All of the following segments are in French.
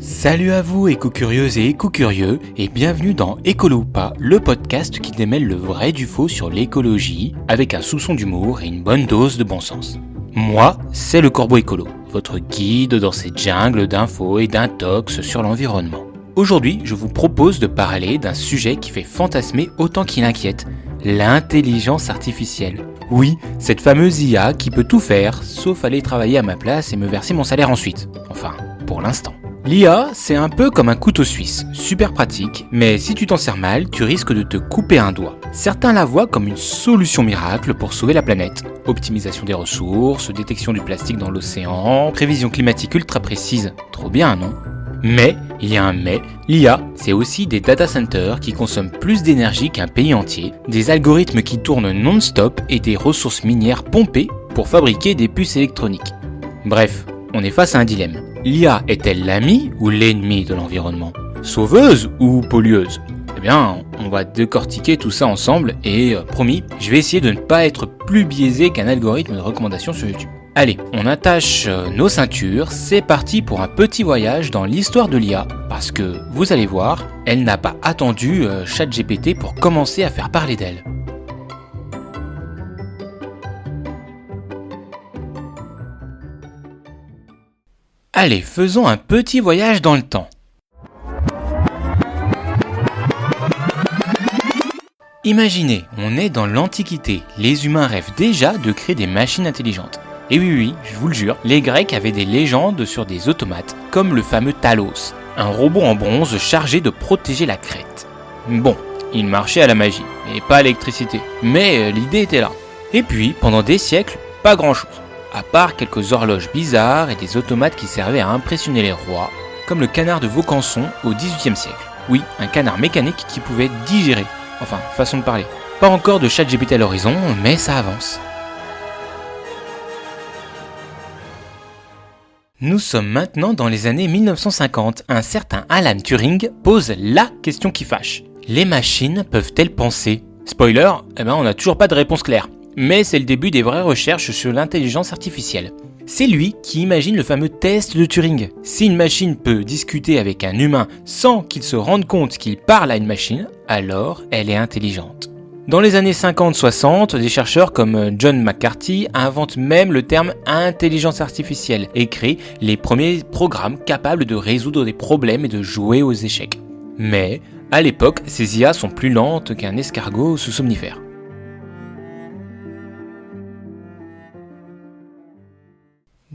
Salut à vous éco-curieuses et éco-curieux et bienvenue dans Écolo ou pas, le podcast qui démêle le vrai du faux sur l'écologie avec un soupçon d'humour et une bonne dose de bon sens. Moi, c'est le Corbeau Écolo, votre guide dans cette jungle d'infos et d'intox sur l'environnement. Aujourd'hui, je vous propose de parler d'un sujet qui fait fantasmer autant qu'il inquiète, l'intelligence artificielle. Oui, cette fameuse IA qui peut tout faire, sauf aller travailler à ma place et me verser mon salaire ensuite. Enfin, pour l'instant. L'IA, c'est un peu comme un couteau suisse, super pratique, mais si tu t'en sers mal, tu risques de te couper un doigt. Certains la voient comme une solution miracle pour sauver la planète. Optimisation des ressources, détection du plastique dans l'océan, prévision climatique ultra précise. Trop bien, non ? Mais, il y a un mais, l'IA, c'est aussi des data centers qui consomment plus d'énergie qu'un pays entier, des algorithmes qui tournent non-stop et des ressources minières pompées pour fabriquer des puces électroniques. Bref, on est face à un dilemme. L'IA est-elle l'ami ou l'ennemi de l'environnement ? Sauveuse ou pollueuse ? Eh bien, on va décortiquer tout ça ensemble et, promis, je vais essayer de ne pas être plus biaisé qu'un algorithme de recommandation sur YouTube. Allez, on attache nos ceintures, c'est parti pour un petit voyage dans l'histoire de l'IA, parce que, vous allez voir, elle n'a pas attendu ChatGPT pour commencer à faire parler d'elle. Allez, faisons un petit voyage dans le temps. Imaginez, on est dans l'Antiquité. Les humains rêvent déjà de créer des machines intelligentes. Et oui, je vous le jure, les Grecs avaient des légendes sur des automates, comme le fameux Talos, un robot en bronze chargé de protéger la Crète. Bon, il marchait à la magie, et pas à l'électricité, mais l'idée était là. Et puis, pendant des siècles, pas grand-chose. À part quelques horloges bizarres et des automates qui servaient à impressionner les rois, comme le canard de Vaucanson au XVIIIe siècle. Oui, un canard mécanique qui pouvait digérer. Enfin, façon de parler. Pas encore de ChatGPT à l'horizon, mais ça avance. Nous sommes maintenant dans les années 1950. Un certain Alan Turing pose la question qui fâche. Les machines peuvent-elles penser ? Spoiler, on n'a toujours pas de réponse claire. Mais c'est le début des vraies recherches sur l'intelligence artificielle. C'est lui qui imagine le fameux test de Turing. Si une machine peut discuter avec un humain sans qu'il se rende compte qu'il parle à une machine, alors elle est intelligente. Dans les années 50-60, des chercheurs comme John McCarthy inventent même le terme intelligence artificielle et créent les premiers programmes capables de résoudre des problèmes et de jouer aux échecs. Mais, à l'époque, ces IA sont plus lentes qu'un escargot sous somnifère.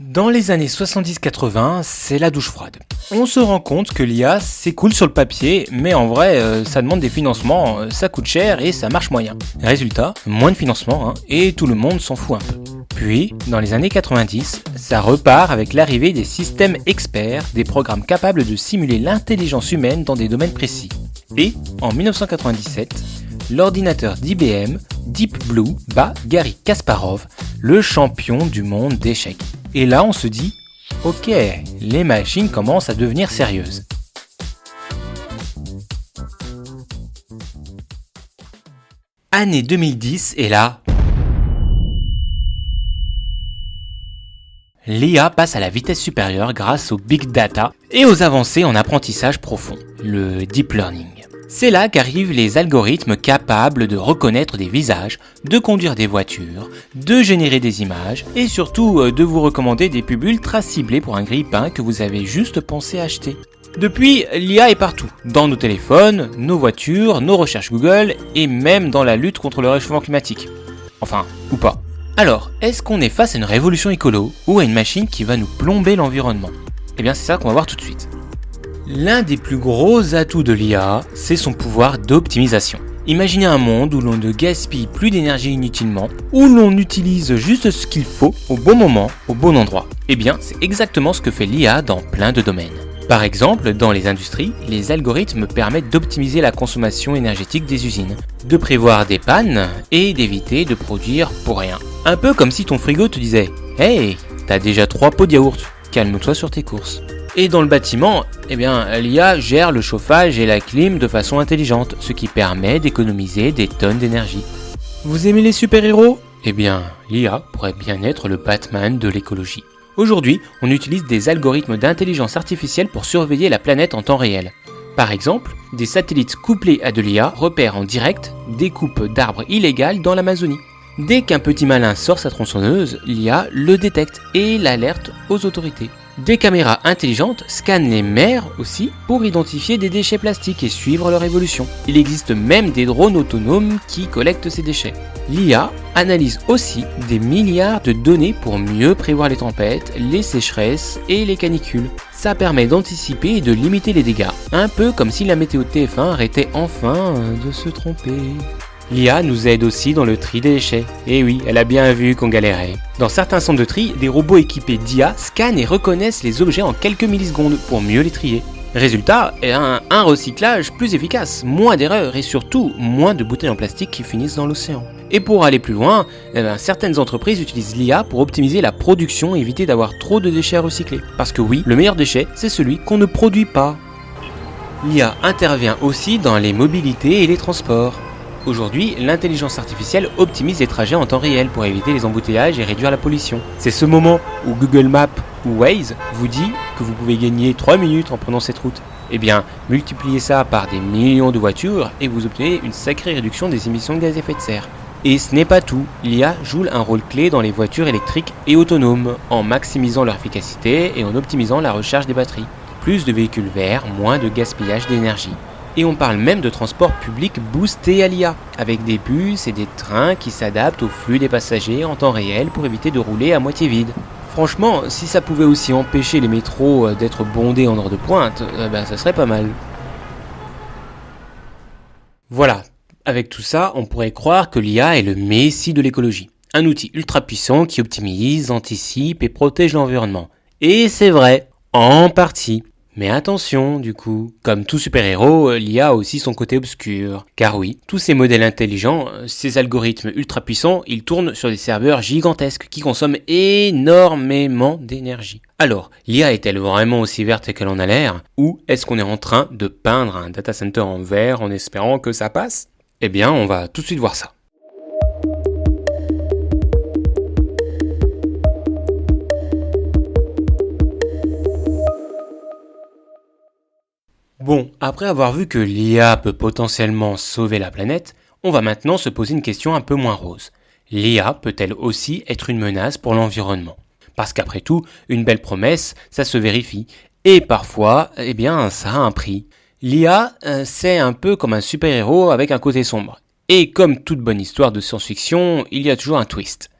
Dans les années 70-80, c'est la douche froide. On se rend compte que l'IA, c'est cool sur le papier, mais en vrai, ça demande des financements, ça coûte cher et ça marche moyen. Résultat, moins de financement, et tout le monde s'en fout un peu. Puis, dans les années 90, ça repart avec l'arrivée des systèmes experts, des programmes capables de simuler l'intelligence humaine dans des domaines précis. Et, en 1997, l'ordinateur d'IBM, Deep Blue, bat Garry Kasparov, le champion du monde d'échecs. Et là, on se dit, ok, les machines commencent à devenir sérieuses. Année 2010, et là, l'IA passe à la vitesse supérieure grâce au big data et aux avancées en apprentissage profond, le deep learning. C'est là qu'arrivent les algorithmes capables de reconnaître des visages, de conduire des voitures, de générer des images et surtout de vous recommander des pubs ultra ciblées pour un grille-pain que vous avez juste pensé acheter. Depuis, l'IA est partout, dans nos téléphones, nos voitures, nos recherches Google et même dans la lutte contre le réchauffement climatique. Enfin, ou pas. Alors, est-ce qu'on est face à une révolution écolo ou à une machine qui va nous plomber l'environnement ? Eh bien, c'est ça qu'on va voir tout de suite. L'un des plus gros atouts de l'IA, c'est son pouvoir d'optimisation. Imaginez un monde où l'on ne gaspille plus d'énergie inutilement, où l'on utilise juste ce qu'il faut, au bon moment, au bon endroit. Eh bien, c'est exactement ce que fait l'IA dans plein de domaines. Par exemple, dans les industries, les algorithmes permettent d'optimiser la consommation énergétique des usines, de prévoir des pannes et d'éviter de produire pour rien. Un peu comme si ton frigo te disait « Hey, t'as déjà 3 pots de yaourt, calme-toi sur tes courses ». Et dans le bâtiment, l'IA gère le chauffage et la clim de façon intelligente, ce qui permet d'économiser des tonnes d'énergie. Vous aimez les super-héros ? Eh bien, l'IA pourrait bien être le Batman de l'écologie. Aujourd'hui, on utilise des algorithmes d'intelligence artificielle pour surveiller la planète en temps réel. Par exemple, des satellites couplés à de l'IA repèrent en direct des coupes d'arbres illégales dans l'Amazonie. Dès qu'un petit malin sort sa tronçonneuse, l'IA le détecte et l'alerte aux autorités. Des caméras intelligentes scannent les mers aussi pour identifier des déchets plastiques et suivre leur évolution. Il existe même des drones autonomes qui collectent ces déchets. L'IA analyse aussi des milliards de données pour mieux prévoir les tempêtes, les sécheresses et les canicules. Ça permet d'anticiper et de limiter les dégâts, un peu comme si la météo de TF1 arrêtait enfin de se tromper. L'IA nous aide aussi dans le tri des déchets. Et oui, elle a bien vu qu'on galérait. Dans certains centres de tri, des robots équipés d'IA scannent et reconnaissent les objets en quelques millisecondes pour mieux les trier. Résultat, un recyclage plus efficace, moins d'erreurs et surtout moins de bouteilles en plastique qui finissent dans l'océan. Et pour aller plus loin, certaines entreprises utilisent l'IA pour optimiser la production et éviter d'avoir trop de déchets à recycler. Parce que oui, le meilleur déchet, c'est celui qu'on ne produit pas. L'IA intervient aussi dans les mobilités et les transports. Aujourd'hui, l'intelligence artificielle optimise les trajets en temps réel pour éviter les embouteillages et réduire la pollution. C'est ce moment où Google Maps ou Waze vous dit que vous pouvez gagner 3 minutes en prenant cette route. Eh bien, multipliez ça par des millions de voitures et vous obtenez une sacrée réduction des émissions de gaz à effet de serre. Et ce n'est pas tout, l'IA joue un rôle clé dans les voitures électriques et autonomes, en maximisant leur efficacité et en optimisant la recharge des batteries. Plus de véhicules verts, moins de gaspillage d'énergie. Et on parle même de transport public boosté à l'IA, avec des bus et des trains qui s'adaptent au flux des passagers en temps réel pour éviter de rouler à moitié vide. Franchement, si ça pouvait aussi empêcher les métros d'être bondés en heure de pointe, ça serait pas mal. Voilà, avec tout ça, on pourrait croire que l'IA est le messie de l'écologie. Un outil ultra puissant qui optimise, anticipe et protège l'environnement. Et c'est vrai, en partie. Mais attention, du coup, comme tout super-héros, l'IA a aussi son côté obscur. Car oui, tous ces modèles intelligents, ces algorithmes ultra puissants, ils tournent sur des serveurs gigantesques qui consomment énormément d'énergie. Alors, l'IA est-elle vraiment aussi verte qu'elle en a l'air? Ou est-ce qu'on est en train de peindre un data center en vert en espérant que ça passe? Eh bien, on va tout de suite voir ça. Bon, après avoir vu que l'IA peut potentiellement sauver la planète, on va maintenant se poser une question un peu moins rose. L'IA peut-elle aussi être une menace pour l'environnement? Parce qu'après tout, une belle promesse, ça se vérifie. Et parfois, ça a un prix. L'IA, c'est un peu comme un super-héros avec un côté sombre. Et comme toute bonne histoire de science-fiction, il y a toujours un twist.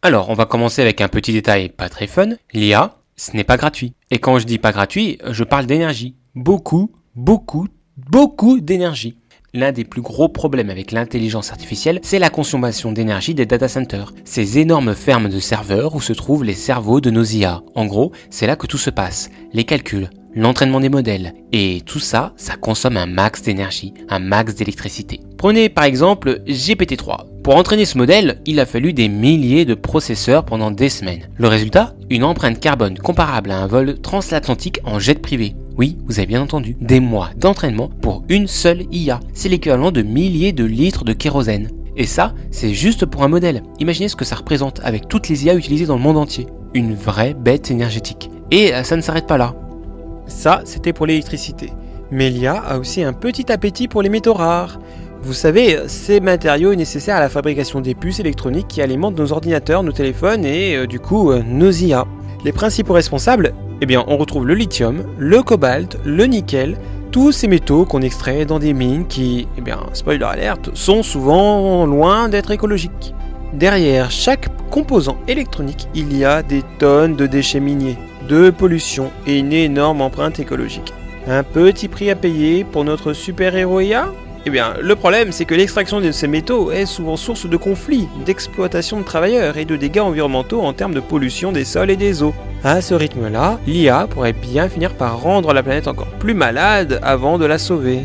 Alors, on va commencer avec un petit détail pas très fun. L'IA, ce n'est pas gratuit. Et quand je dis pas gratuit, je parle d'énergie. Beaucoup d'énergie. L'un des plus gros problèmes avec l'intelligence artificielle, c'est la consommation d'énergie des data centers. Ces énormes fermes de serveurs où se trouvent les cerveaux de nos IA. En gros, c'est là que tout se passe. Les calculs, l'entraînement des modèles. Et tout ça, ça consomme un max d'énergie, un max d'électricité. Prenez par exemple GPT-3. Pour entraîner ce modèle, il a fallu des milliers de processeurs pendant des semaines. Le résultat, une empreinte carbone comparable à un vol transatlantique en jet privé. Oui, vous avez bien entendu, des mois d'entraînement pour une seule IA. C'est l'équivalent de milliers de litres de kérosène. Et ça, c'est juste pour un modèle. Imaginez ce que ça représente avec toutes les IA utilisées dans le monde entier. Une vraie bête énergétique. Et ça ne s'arrête pas là. Ça, c'était pour l'électricité. Mais l'IA a aussi un petit appétit pour les métaux rares. Vous savez, ces matériaux nécessaires à la fabrication des puces électroniques qui alimentent nos ordinateurs, nos téléphones et nos IA. Les principaux responsables, on retrouve le lithium, le cobalt, le nickel, tous ces métaux qu'on extrait dans des mines qui, spoiler alert, sont souvent loin d'être écologiques. Derrière chaque composant électronique, il y a des tonnes de déchets miniers, de pollution et une énorme empreinte écologique. Un petit prix à payer pour notre super-héros IA ? Le problème, c'est que l'extraction de ces métaux est souvent source de conflits, d'exploitation de travailleurs et de dégâts environnementaux en termes de pollution des sols et des eaux. À ce rythme-là, l'IA pourrait bien finir par rendre la planète encore plus malade avant de la sauver.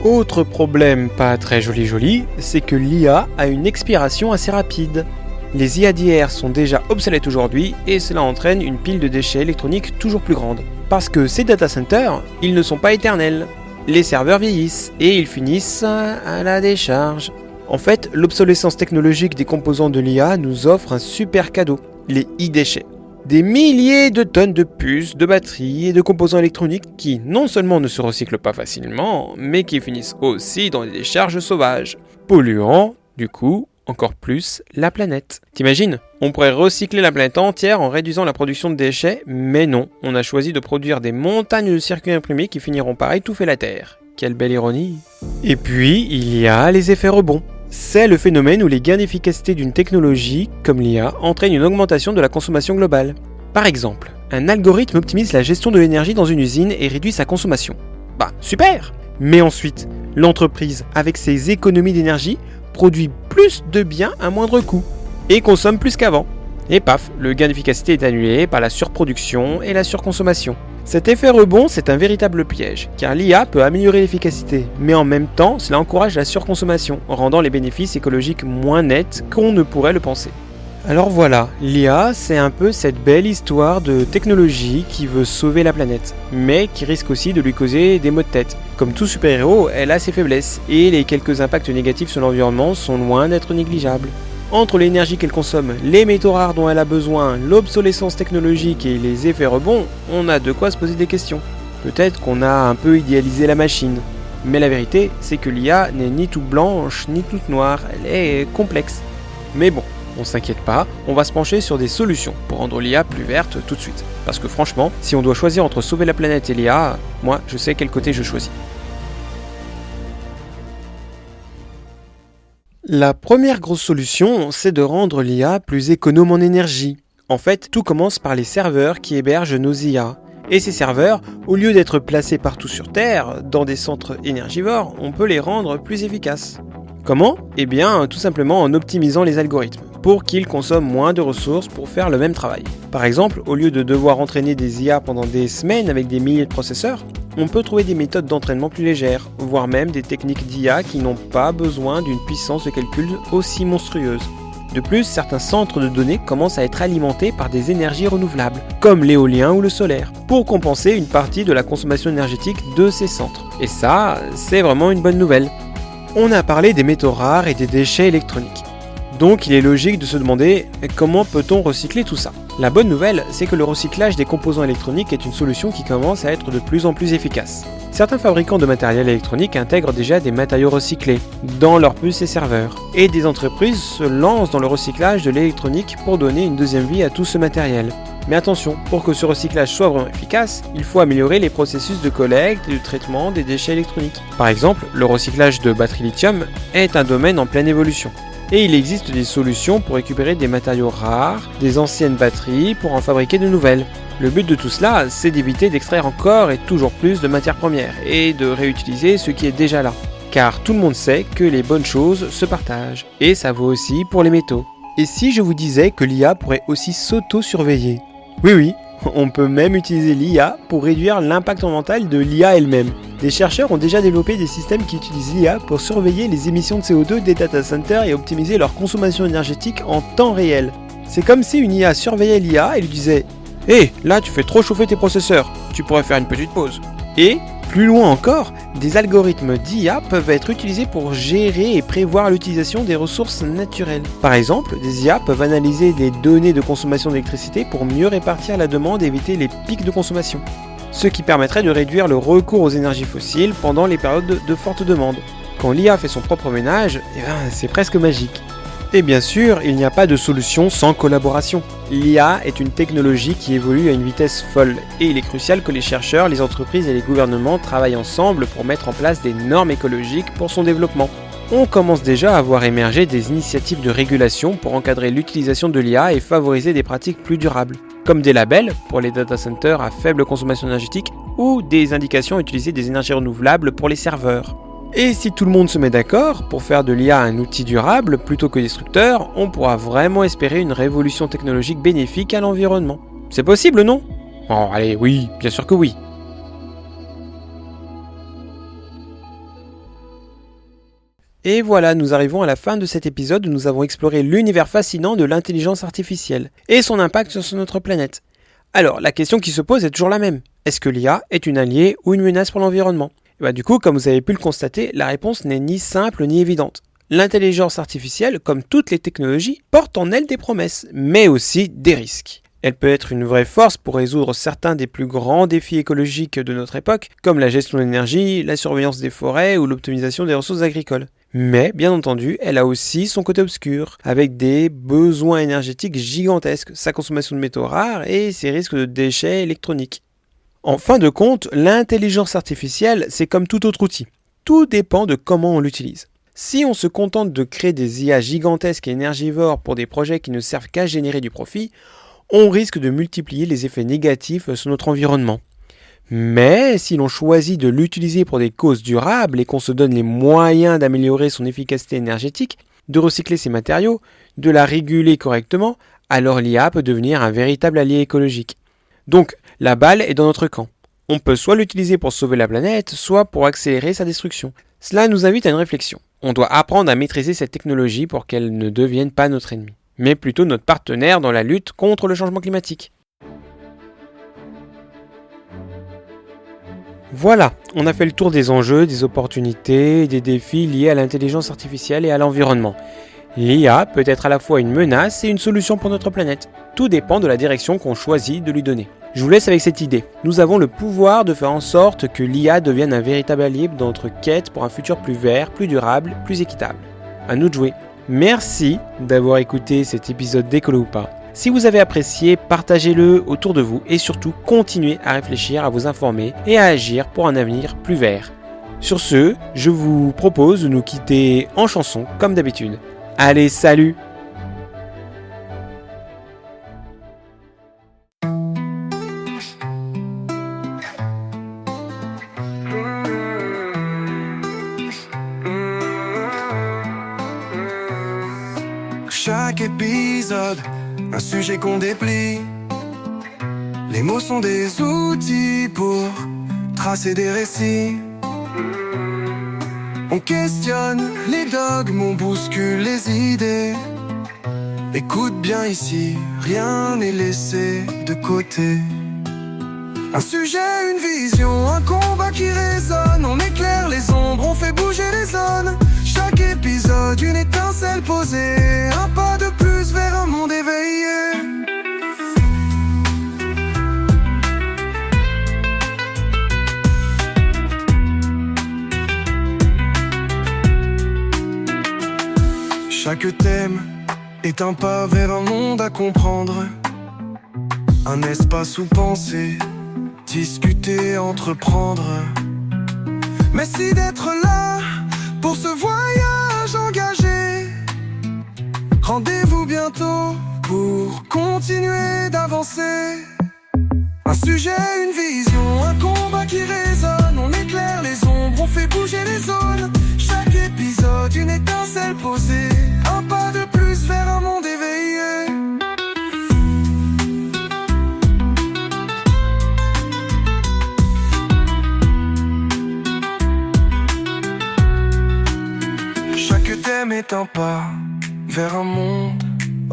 Autre problème pas très joli, c'est que l'IA a une expiration assez rapide. Les IA d'hier sont déjà obsolètes aujourd'hui et cela entraîne une pile de déchets électroniques toujours plus grande. Parce que ces data centers, ils ne sont pas éternels. Les serveurs vieillissent et ils finissent à la décharge. En fait, l'obsolescence technologique des composants de l'IA nous offre un super cadeau, les e-déchets. Des milliers de tonnes de puces, de batteries et de composants électroniques qui non seulement ne se recyclent pas facilement, mais qui finissent aussi dans des décharges sauvages, polluant, du coup, encore plus la planète. T'imagines ? On pourrait recycler la planète entière en réduisant la production de déchets, mais non, on a choisi de produire des montagnes de circuits imprimés qui finiront par étouffer la Terre. Quelle belle ironie. Et puis, il y a les effets rebonds. C'est le phénomène où les gains d'efficacité d'une technologie, comme l'IA, entraînent une augmentation de la consommation globale. Par exemple, un algorithme optimise la gestion de l'énergie dans une usine et réduit sa consommation. Bah, super ! Mais ensuite, l'entreprise, avec ses économies d'énergie, produit plus de biens à moindre coût et consomme plus qu'avant. Et paf, le gain d'efficacité est annulé par la surproduction et la surconsommation. Cet effet rebond, c'est un véritable piège, car l'IA peut améliorer l'efficacité, mais en même temps, cela encourage la surconsommation, rendant les bénéfices écologiques moins nets qu'on ne pourrait le penser. Alors voilà, l'IA, c'est un peu cette belle histoire de technologie qui veut sauver la planète, mais qui risque aussi de lui causer des maux de tête. Comme tout super-héros, elle a ses faiblesses, et les quelques impacts négatifs sur l'environnement sont loin d'être négligeables. Entre l'énergie qu'elle consomme, les métaux rares dont elle a besoin, l'obsolescence technologique et les effets rebonds, on a de quoi se poser des questions. Peut-être qu'on a un peu idéalisé la machine. Mais la vérité, c'est que l'IA n'est ni toute blanche ni toute noire, elle est complexe. Mais bon, on s'inquiète pas, on va se pencher sur des solutions pour rendre l'IA plus verte tout de suite. Parce que franchement, si on doit choisir entre sauver la planète et l'IA, moi je sais quel côté je choisis. La première grosse solution, c'est de rendre l'IA plus économe en énergie. En fait, tout commence par les serveurs qui hébergent nos IA. Et ces serveurs, au lieu d'être placés partout sur Terre, dans des centres énergivores, on peut les rendre plus efficaces. Comment ? Eh bien, tout simplement en optimisant les algorithmes, pour qu'ils consomment moins de ressources pour faire le même travail. Par exemple, au lieu de devoir entraîner des IA pendant des semaines avec des milliers de processeurs, on peut trouver des méthodes d'entraînement plus légères, voire même des techniques d'IA qui n'ont pas besoin d'une puissance de calcul aussi monstrueuse. De plus, certains centres de données commencent à être alimentés par des énergies renouvelables, comme l'éolien ou le solaire, pour compenser une partie de la consommation énergétique de ces centres. Et ça, c'est vraiment une bonne nouvelle. On a parlé des métaux rares et des déchets électroniques. Donc il est logique de se demander comment peut-on recycler tout ça. La bonne nouvelle, c'est que le recyclage des composants électroniques est une solution qui commence à être de plus en plus efficace. Certains fabricants de matériel électronique intègrent déjà des matériaux recyclés dans leurs puces et serveurs. Et des entreprises se lancent dans le recyclage de l'électronique pour donner une deuxième vie à tout ce matériel. Mais attention, pour que ce recyclage soit vraiment efficace, il faut améliorer les processus de collecte et de traitement des déchets électroniques. Par exemple, le recyclage de batteries lithium est un domaine en pleine évolution. Et il existe des solutions pour récupérer des matériaux rares, des anciennes batteries pour en fabriquer de nouvelles. Le but de tout cela, c'est d'éviter d'extraire encore et toujours plus de matières premières et de réutiliser ce qui est déjà là. Car tout le monde sait que les bonnes choses se partagent. Et ça vaut aussi pour les métaux. Et si je vous disais que l'IA pourrait aussi s'auto-surveiller ? Oui, on peut même utiliser l'IA pour réduire l'impact mental de l'IA elle-même. Des chercheurs ont déjà développé des systèmes qui utilisent l'IA pour surveiller les émissions de CO2 des data centers et optimiser leur consommation énergétique en temps réel. C'est comme si une IA surveillait l'IA et lui disait « Hé, là tu fais trop chauffer tes processeurs, tu pourrais faire une petite pause. » Et, plus loin encore, des algorithmes d'IA peuvent être utilisés pour gérer et prévoir l'utilisation des ressources naturelles. Par exemple, des IA peuvent analyser des données de consommation d'électricité pour mieux répartir la demande et éviter les pics de consommation. Ce qui permettrait de réduire le recours aux énergies fossiles pendant les périodes de forte demande. Quand l'IA fait son propre ménage, c'est presque magique. Et bien sûr, il n'y a pas de solution sans collaboration. L'IA est une technologie qui évolue à une vitesse folle, et il est crucial que les chercheurs, les entreprises et les gouvernements travaillent ensemble pour mettre en place des normes écologiques pour son développement. On commence déjà à voir émerger des initiatives de régulation pour encadrer l'utilisation de l'IA et favoriser des pratiques plus durables, comme des labels pour les data centers à faible consommation énergétique ou des indications à utiliser des énergies renouvelables pour les serveurs. Et si tout le monde se met d'accord pour faire de l'IA un outil durable plutôt que destructeur, on pourra vraiment espérer une révolution technologique bénéfique à l'environnement. C'est possible, non ? Oh, allez, oui, bien sûr que oui. Et voilà, nous arrivons à la fin de cet épisode où nous avons exploré l'univers fascinant de l'intelligence artificielle et son impact sur notre planète. Alors, la question qui se pose est toujours la même. Est-ce que l'IA est une alliée ou une menace pour l'environnement ? Du coup, comme vous avez pu le constater, la réponse n'est ni simple ni évidente. L'intelligence artificielle, comme toutes les technologies, porte en elle des promesses, mais aussi des risques. Elle peut être une vraie force pour résoudre certains des plus grands défis écologiques de notre époque, comme la gestion de l'énergie, la surveillance des forêts ou l'optimisation des ressources agricoles. Mais, bien entendu, elle a aussi son côté obscur, avec des besoins énergétiques gigantesques, sa consommation de métaux rares et ses risques de déchets électroniques. En fin de compte, l'intelligence artificielle, c'est comme tout autre outil. Tout dépend de comment on l'utilise. Si on se contente de créer des IA gigantesques et énergivores pour des projets qui ne servent qu'à générer du profit, on risque de multiplier les effets négatifs sur notre environnement. Mais si l'on choisit de l'utiliser pour des causes durables et qu'on se donne les moyens d'améliorer son efficacité énergétique, de recycler ses matériaux, de la réguler correctement, alors l'IA peut devenir un véritable allié écologique. Donc, la balle est dans notre camp. On peut soit l'utiliser pour sauver la planète, soit pour accélérer sa destruction. Cela nous invite à une réflexion. On doit apprendre à maîtriser cette technologie pour qu'elle ne devienne pas notre ennemi, mais plutôt notre partenaire dans la lutte contre le changement climatique. Voilà, on a fait le tour des enjeux, des opportunités et des défis liés à l'intelligence artificielle et à l'environnement. L'IA peut être à la fois une menace et une solution pour notre planète. Tout dépend de la direction qu'on choisit de lui donner. Je vous laisse avec cette idée. Nous avons le pouvoir de faire en sorte que l'IA devienne un véritable allié dans notre quête pour un futur plus vert, plus durable, plus équitable. À nous de jouer. Merci d'avoir écouté cet épisode d'Écolo ou pas. Si vous avez apprécié, partagez-le autour de vous et surtout continuez à réfléchir, à vous informer et à agir pour un avenir plus vert. Sur ce, je vous propose de nous quitter en chanson comme d'habitude. Allez, salut! Chaque épisode, un sujet qu'on déplie. Les mots sont des outils pour tracer des récits. On questionne les dogmes, on bouscule les idées. Écoute bien ici, rien n'est laissé de côté. Un sujet, une vision, un combat qui résonne. On éclaire les ombres, on fait bouger les zones. Chaque épisode, une étincelle posée. Un pas de plus vers un monde éveillé. Chaque thème est un pas vers un monde à comprendre. Un espace où penser, discuter, entreprendre. Merci d'être là pour ce voyage engagé. Rendez-vous bientôt pour continuer d'avancer. Un sujet, une vision, un combat qui résonne. On éclaire les ombres, on fait bouger les zones. Chaque épisode, une étincelle posée. Un pas de plus vers un monde éveillé. Chaque thème est un pas vers un monde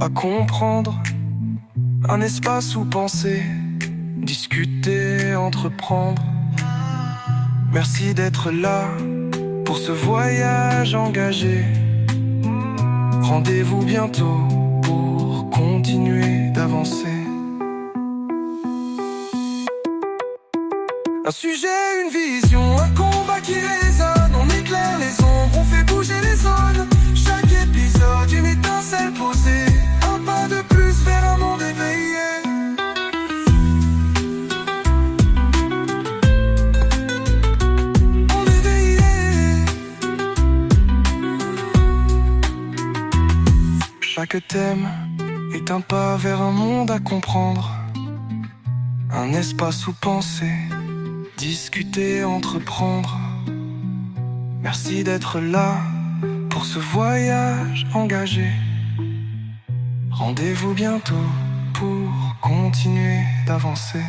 à comprendre. Un espace où penser, discuter, entreprendre. Merci d'être là pour ce voyage engagé. Rendez-vous bientôt pour continuer d'avancer. Un sujet, une vision, un combat qui résonne. On éclaire les ombres, on fait bouger les zones. Chaque épisode, une étincelle posée. Un pas de plus vers un monde éveillé. Monde éveillé. Chaque thème est un pas vers un monde à comprendre. Un espace où penser, discuter, entreprendre. Merci d'être là pour ce voyage engagé. Rendez-vous bientôt pour continuer d'avancer.